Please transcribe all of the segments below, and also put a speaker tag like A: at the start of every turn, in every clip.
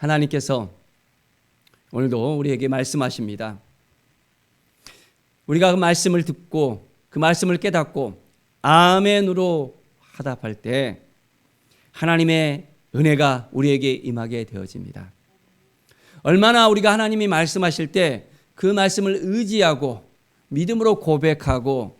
A: 하나님께서 오늘도 우리에게 말씀하십니다. 우리가 그 말씀을 듣고 그 말씀을 깨닫고 아멘으로 화답할 때 하나님의 은혜가 우리에게 임하게 되어집니다. 얼마나 우리가 하나님이 말씀하실 때 그 말씀을 의지하고 믿음으로 고백하고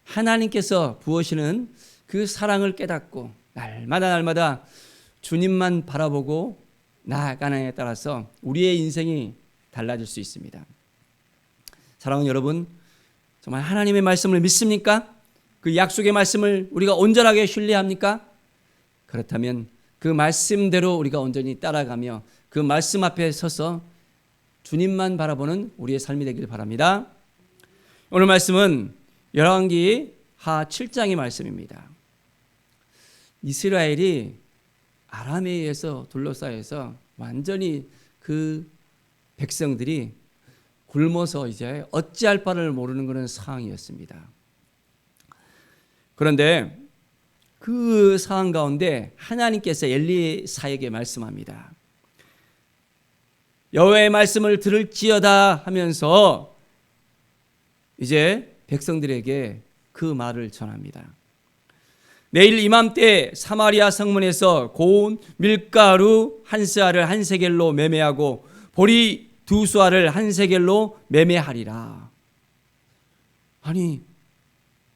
A: 하나님께서 부으시는 그 사랑을 깨닫고 날마다 주님만 바라보고 나아가느냐에 따라서 우리의 인생이 달라질 수 있습니다. 사랑하는 여러분, 정말 하나님의 말씀을 믿습니까? 그 약속의 말씀을 우리가 온전하게 신뢰합니까? 그렇다면 그 말씀대로 우리가 온전히 따라가며 그 말씀 앞에 서서 주님만 바라보는 우리의 삶이 되길 바랍니다. 오늘 말씀은 열왕기 하 7장의 말씀입니다. 이스라엘이 아람에 의해서 둘러싸여서 완전히 그 백성들이 굶어서 이제 어찌할 바를 모르는 그런 상황이었습니다. 그런데 그 상황 가운데 하나님께서 엘리사에게 말씀합니다. 여호와의 말씀을 들을지어다 하면서 이제 백성들에게 그 말을 전합니다. 내일 이맘때 사마리아 성문에서 고운 밀가루 한 스아를 한 세겔로 매매하고 보리 두 수아를 한 세겔로 매매하리라. 아니,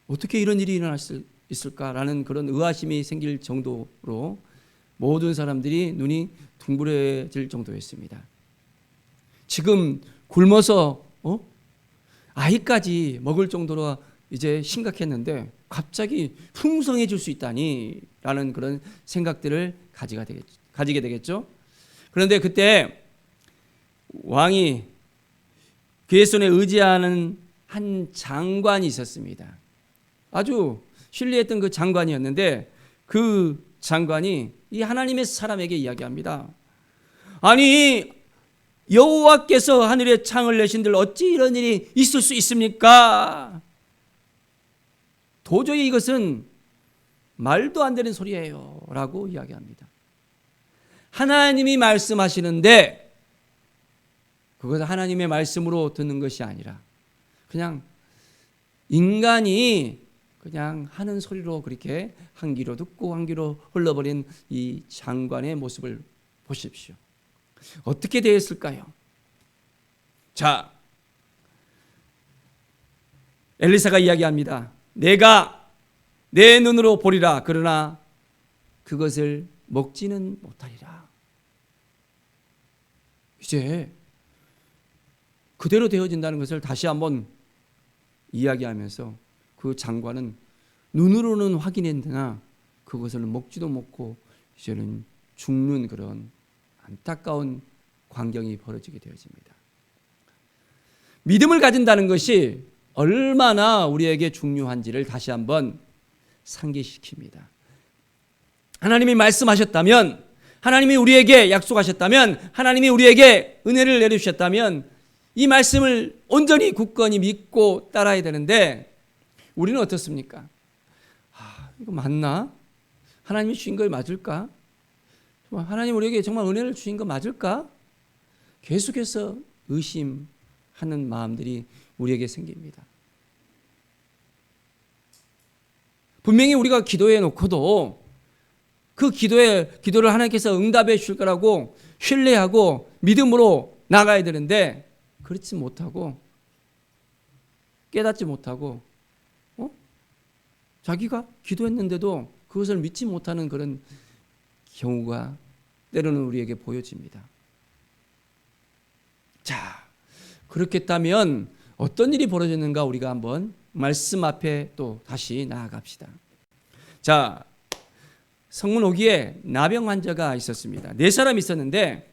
A: 어떻게 이런 일이 일어날 수 있을까라는 그런 의아심이 생길 정도로 모든 사람들이 눈이 둥그레질 정도였습니다. 지금 굶어서 아이까지 먹을 정도로 이제 심각했는데 갑자기 풍성해질 수 있다니라는 그런 생각들을 가지게 되겠죠. 그런데 그때 왕이 그의 손에 의지하는 한 장관이 있었습니다. 아주 신뢰했던 그 장관이었는데 그 장관이 이 하나님의 사람에게 이야기합니다. 아니, 여호와께서 하늘에 창을 내신들 어찌 이런 일이 있을 수 있습니까? 도저히 이것은 말도 안 되는 소리예요 라고 이야기합니다. 하나님이 말씀하시는데 그것은 하나님의 말씀으로 듣는 것이 아니라 그냥 인간이 그냥 하는 소리로 그렇게 한 귀로 듣고 한 귀로 흘러버린 이 장관의 모습을 보십시오. 어떻게 되었을까요? 자, 엘리사가 이야기합니다. 내가 내 눈으로 보리라. 그러나 그것을 먹지는 못하리라. 이제 그대로 되어진다는 것을 다시 한번 이야기하면서 그 장관은 눈으로는 확인했으나 그것을 먹지도 못고 이제는 죽는 그런 안타까운 광경이 벌어지게 되어집니다. 믿음을 가진다는 것이 얼마나 우리에게 중요한지를 다시 한번 상기시킵니다. 하나님이 말씀하셨다면, 하나님이 우리에게 약속하셨다면, 하나님이 우리에게 은혜를 내려주셨다면 이 말씀을 온전히 굳건히 믿고 따라야 되는데 우리는 어떻습니까? 이거 맞나? 하나님이 주신 걸 맞을까? 하나님 우리에게 정말 은혜를 주신 거 맞을까? 계속해서 의심하는 마음들이 우리에게 생깁니다. 분명히 우리가 기도해 놓고도 그 기도를 하나님께서 응답해 주실 거라고 신뢰하고 믿음으로 나가야 되는데 그렇지 못하고 깨닫지 못하고 자기가 기도했는데도 그것을 믿지 못하는 그런 경우가 때로는 우리에게 보여집니다. 자, 그렇겠다면 어떤 일이 벌어졌는가 우리가 한번 말씀 앞에 또 다시 나아갑시다. 자, 성문 오기에 나병 환자가 있었습니다. 4사람이 있었는데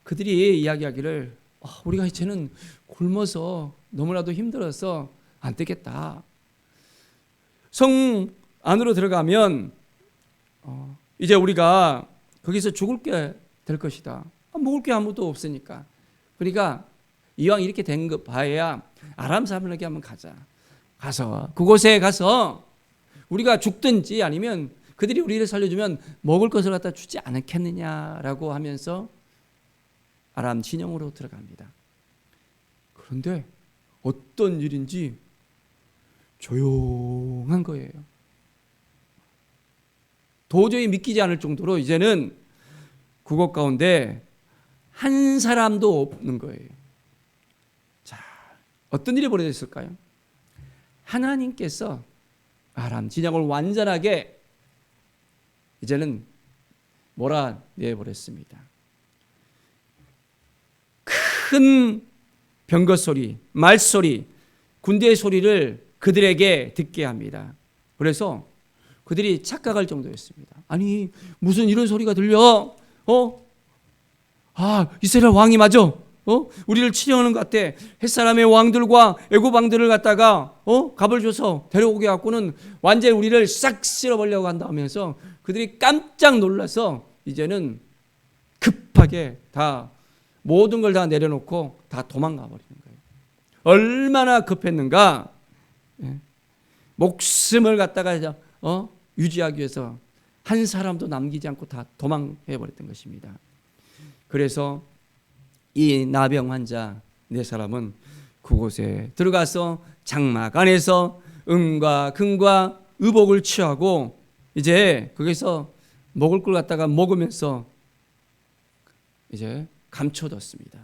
A: 그들이 이야기하기를 우리가 이제는 굶어서 너무나도 힘들어서 안 되겠다. 성 안으로 들어가면 이제 우리가 거기서 죽을 게 될 것이다. 먹을 게 아무도 없으니까. 그러니까 이왕 이렇게 된 거 봐야 아람 사람에게 한번 가자. 가서 그곳에 가서 우리가 죽든지 아니면 그들이 우리를 살려주면 먹을 것을 갖다 주지 않겠느냐라고 하면서 아람 진영으로 들어갑니다. 그런데 어떤 일인지 조용한 거예요. 도저히 믿기지 않을 정도로 이제는 그곳 가운데 한 사람도 없는 거예요. 자, 어떤 일이 벌어졌을까요? 하나님께서 아람 진영을 완전하게 이제는 몰아내버렸습니다. 큰 병거 소리, 말소리, 군대의 소리를 그들에게 듣게 합니다. 그래서 그들이 착각할 정도였습니다. 아니, 무슨 이런 소리가 들려? 이스라엘 왕이 맞아? 우리를 치려하는 것 같아. 햇사람의 왕들과 애굽 왕들을 갖다가 갑을 줘서 데려오게 갖고는 완전히 우리를 싹 쓸어버리려고 한다 하면서 그들이 깜짝 놀라서 이제는 급하게 다 모든 걸 다 내려놓고 다 도망가 버리는 거예요. 얼마나 급했는가? 목숨을 갖다가 유지하기 위해서 한 사람도 남기지 않고 다 도망해 버렸던 것입니다. 그래서 이 나병 환자 네 사람은 그곳에 들어가서 장막 안에서 은과 금과 의복을 취하고 이제 거기서 먹을 걸 갖다가 먹으면서 이제 감춰뒀습니다.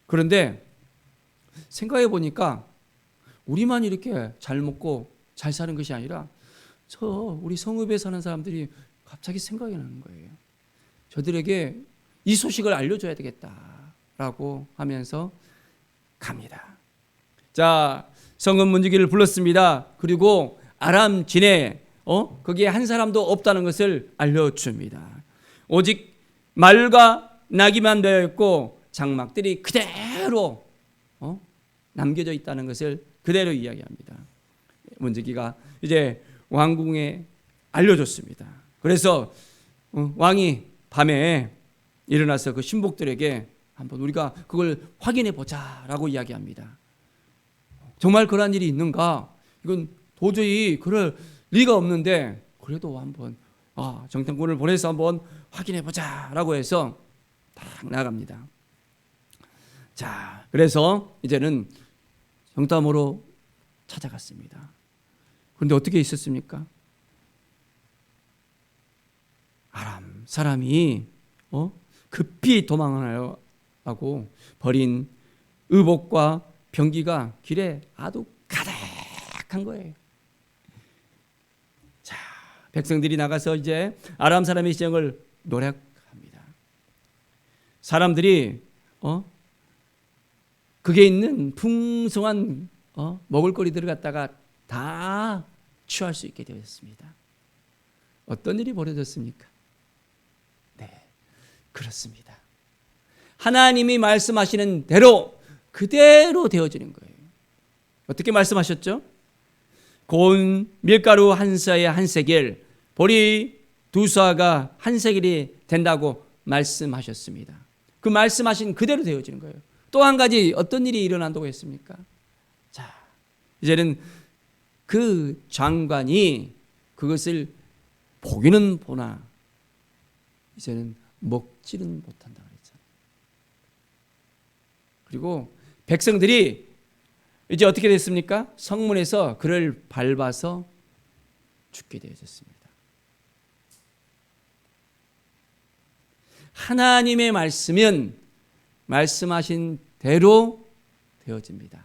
A: 그런데 생각해 보니까 우리만 이렇게 잘 먹고 잘 사는 것이 아니라 우리 성읍에 사는 사람들이 갑자기 생각이 나는 거예요. 저들에게 이 소식을 알려줘야 되겠다라고 하면서 갑니다. 자, 성읍 문지기를 불렀습니다. 그리고 아람 진에 거기에 한 사람도 없다는 것을 알려줍니다. 오직 말과 나귀만 되어 있고 장막들이 그대로 남겨져 있다는 것을 그대로 이야기합니다. 문지기가 이제 왕궁에 알려줬습니다. 그래서 왕이 밤에 일어나서 그 신복들에게 한번 우리가 그걸 확인해 보자라고 이야기합니다. 정말 그런 일이 있는가? 이건 도저히 그럴 리가 없는데 그래도 한번 정탐꾼을 보내서 한번 확인해 보자라고 해서 딱 나갑니다. 자, 그래서 이제는 정탐으로 찾아갔습니다. 그런데 어떻게 있었습니까? 아람 사람이 급히 도망을 하고 버린 의복과 병기가 길에 아주 가득한 거예요. 자, 백성들이 나가서 이제 아람 사람의 시정을 노력합니다. 사람들이 그게 있는 풍성한 먹을거리들을 갖다가 다 취할 수 있게 되었습니다. 어떤 일이 벌어졌습니까? 네, 그렇습니다. 하나님이 말씀하시는 대로 그대로 되어지는 거예요. 어떻게 말씀하셨죠? 고운 밀가루 한 사에 한 세겔, 보리 두 사가 한 세겔이 된다고 말씀하셨습니다. 그 말씀하신 그대로 되어지는 거예요. 또 한 가지 어떤 일이 일어난다고 했습니까? 자, 이제는 그 장관이 그것을 보기는 보나 이제는 먹지는 못한다 그랬잖아요. 그리고 백성들이 이제 어떻게 됐습니까? 성문에서 그를 밟아서 죽게 되어졌습니다. 하나님의 말씀은 말씀하신 대로 되어집니다.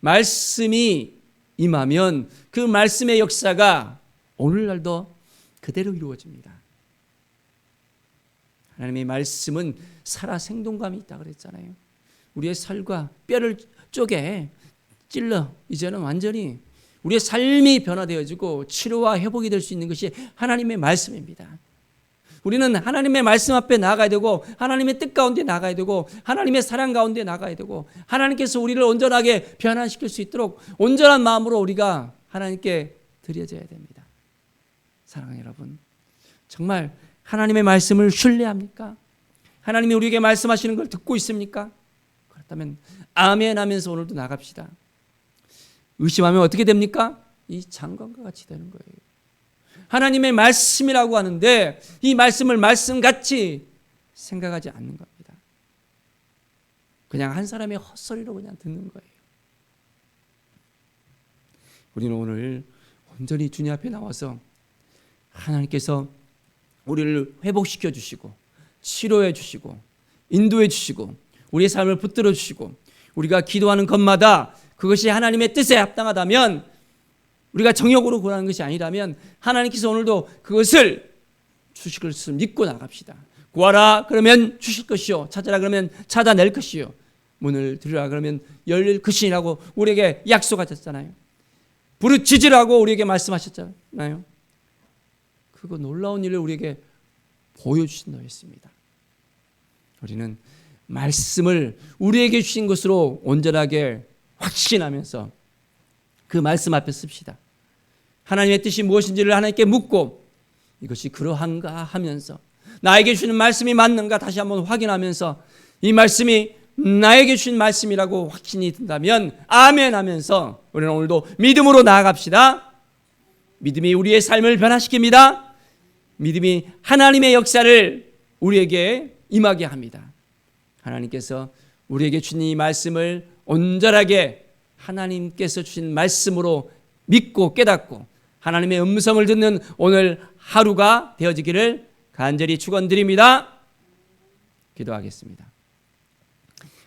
A: 말씀이 임하면 그 말씀의 역사가 오늘날도 그대로 이루어집니다. 하나님의 말씀은 살아 생동감이 있다 그랬잖아요. 우리의 살과 뼈를 쪼개 찔러 이제는 완전히 우리의 삶이 변화되어지고 치료와 회복이 될 수 있는 것이 하나님의 말씀입니다. 우리는 하나님의 말씀 앞에 나가야 되고 하나님의 뜻 가운데 나가야 되고 하나님의 사랑 가운데 나가야 되고 하나님께서 우리를 온전하게 변화시킬 수 있도록 온전한 마음으로 우리가 하나님께 드려져야 됩니다. 사랑하는 여러분, 정말 하나님의 말씀을 신뢰합니까? 하나님이 우리에게 말씀하시는 걸 듣고 있습니까? 그렇다면 아멘 하면서 오늘도 나갑시다. 의심하면 어떻게 됩니까? 이 장관과 같이 되는 거예요. 하나님의 말씀이라고 하는데 이 말씀을 말씀같이 생각하지 않는 겁니다. 그냥 한 사람의 헛소리로 그냥 듣는 거예요. 우리는 오늘 온전히 주님 앞에 나와서 하나님께서 우리를 회복시켜 주시고 치료해 주시고 인도해 주시고 우리의 삶을 붙들어 주시고 우리가 기도하는 것마다 그것이 하나님의 뜻에 합당하다면, 우리가 정욕으로 구하는 것이 아니라면 하나님께서 오늘도 그것을 주실 것을 믿고 나갑시다. 구하라 그러면 주실 것이요, 찾아라 그러면 찾아낼 것이요, 문을 들으라 그러면 열릴 것이라고 우리에게 약속하셨잖아요. 부르짖으라고 우리에게 말씀하셨잖아요. 그거 놀라운 일을 우리에게 보여주신다 했습니다. 우리는 말씀을 우리에게 주신 것으로 온전하게 확신하면서 그 말씀 앞에 씁시다. 하나님의 뜻이 무엇인지를 하나님께 묻고 이것이 그러한가 하면서 나에게 주는 말씀이 맞는가 다시 한번 확인하면서 이 말씀이 나에게 주신 말씀이라고 확신이 든다면 아멘 하면서 우리는 오늘도 믿음으로 나아갑시다. 믿음이 우리의 삶을 변화시킵니다. 믿음이 하나님의 역사를 우리에게 임하게 합니다. 하나님께서 우리에게 주신 이 말씀을 온전하게 하나님께서 주신 말씀으로 믿고 깨닫고 하나님의 음성을 듣는 오늘 하루가 되어지기를 간절히 축원드립니다. 기도하겠습니다.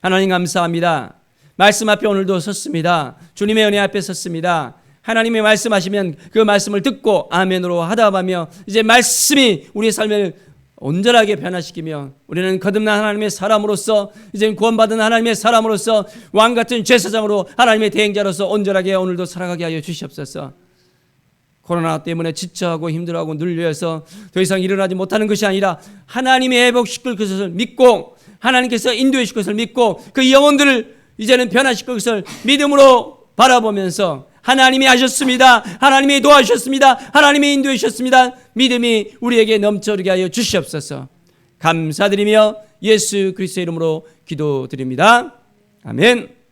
A: 하나님 감사합니다. 말씀 앞에 오늘도 섰습니다. 주님의 은혜 앞에 섰습니다. 하나님의 말씀하시면 그 말씀을 듣고 아멘으로 하다하며 이제 말씀이 우리의 삶을 온전하게 변화시키며 우리는 거듭난 하나님의 사람으로서 이제 구원받은 하나님의 사람으로서 왕같은 제사장으로 하나님의 대행자로서 온전하게 오늘도 살아가게 하여 주시옵소서. 코로나 때문에 지쳐하고 힘들어하고 눌려서 더 이상 일어나지 못하는 것이 아니라 하나님의 회복시킬 것을 믿고 하나님께서 인도해 주실 것을 믿고 그 영혼들을 이제는 변화시킬 것을 믿음으로 바라보면서 하나님이 하셨습니다. 하나님이 도와주셨습니다. 하나님이 인도해 주셨습니다. 믿음이 우리에게 넘쳐르게 하여 주시옵소서. 감사드리며 예수 그리스도의 이름으로 기도드립니다. 아멘.